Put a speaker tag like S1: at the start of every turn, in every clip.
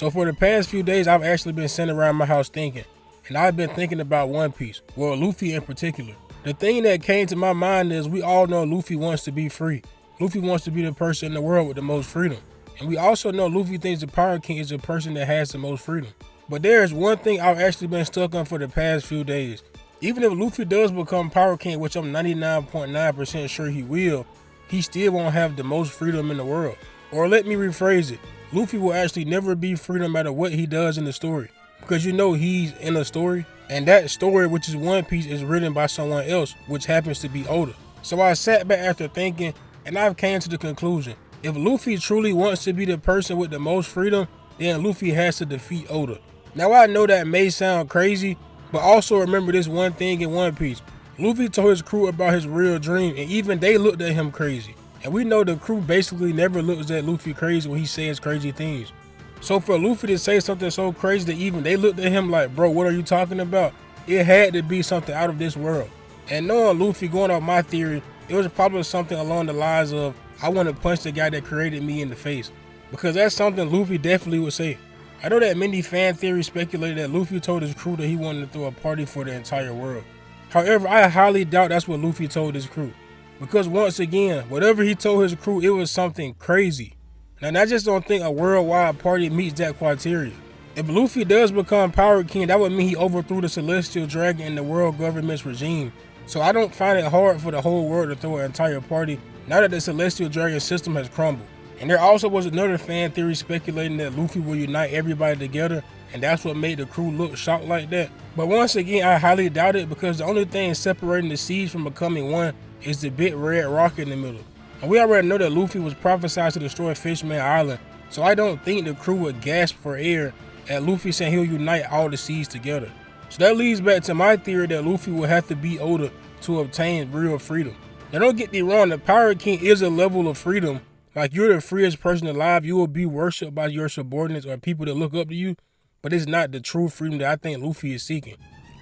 S1: So for the past few days, I've actually been sitting around my house thinking, and I've been thinking about One Piece, well, Luffy in particular. The thing that came to my mind is we all know Luffy wants to be free. Luffy wants to be the person in the world with the most freedom. And we also know Luffy thinks the Pirate King is the person that has the most freedom. But there is one thing I've actually been stuck on for the past few days. Even if Luffy does become Pirate King, which I'm 99.9% sure he will, he still won't have the most freedom in the world. Or let me rephrase it, Luffy will actually never be free no matter what he does in the story. Because you know he's in a story, and that story, which is One Piece, is written by someone else, which happens to be Oda. So I sat back after thinking, and I've came to the conclusion, if Luffy truly wants to be the person with the most freedom, then Luffy has to defeat Oda. Now I know that may sound crazy, but also remember this one thing in One Piece. Luffy told his crew about his real dream, and even they looked at him crazy. And we know the crew basically never looks at Luffy crazy when he says crazy things. So for Luffy to say something so crazy that even they looked at him like, bro, what are you talking about? It had to be something out of this world. And knowing Luffy, going off my theory, it was probably something along the lines of, I want to punch the guy that created me in the face. Because that's something Luffy definitely would say. I know that many fan theories speculated that Luffy told his crew that he wanted to throw a party for the entire world. However, I highly doubt that's what Luffy told his crew. Because once again, whatever he told his crew, it was something crazy. And I just don't think a worldwide party meets that criteria. If Luffy does become Pirate King, that would mean he overthrew the Celestial Dragon and the world government's regime. So I don't find it hard for the whole world to throw an entire party now that the Celestial Dragon system has crumbled. And there also was another fan theory speculating that Luffy will unite everybody together, and that's what made the crew look shocked like that. But once again, I highly doubt it, because the only thing separating the seeds from becoming one is the big red rock in the middle. And we already know that Luffy was prophesied to destroy Fishman Island, so I don't think the crew would gasp for air at Luffy saying he'll unite all the seeds together. So that leads back to my theory that Luffy will have to beat Oda to obtain real freedom. Now don't get me wrong, the Pirate King is a level of freedom. Like, you're the freest person alive, you will be worshipped by your subordinates or people that look up to you, but it's not the true freedom that I think Luffy is seeking.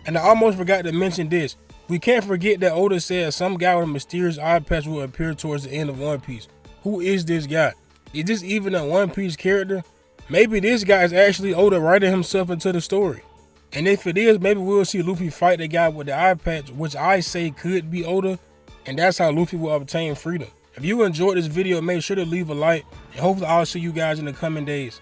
S1: And I almost forgot to mention this. We can't forget that Oda said some guy with a mysterious eye patch will appear towards the end of One Piece. Who is this guy? Is this even a One Piece character? Maybe this guy is actually Oda writing himself into the story. And if it is, maybe we'll see Luffy fight the guy with the eye patch, which I say could be Oda, and that's how Luffy will obtain freedom. If you enjoyed this video, make sure to leave a like, and hopefully I'll see you guys in the coming days.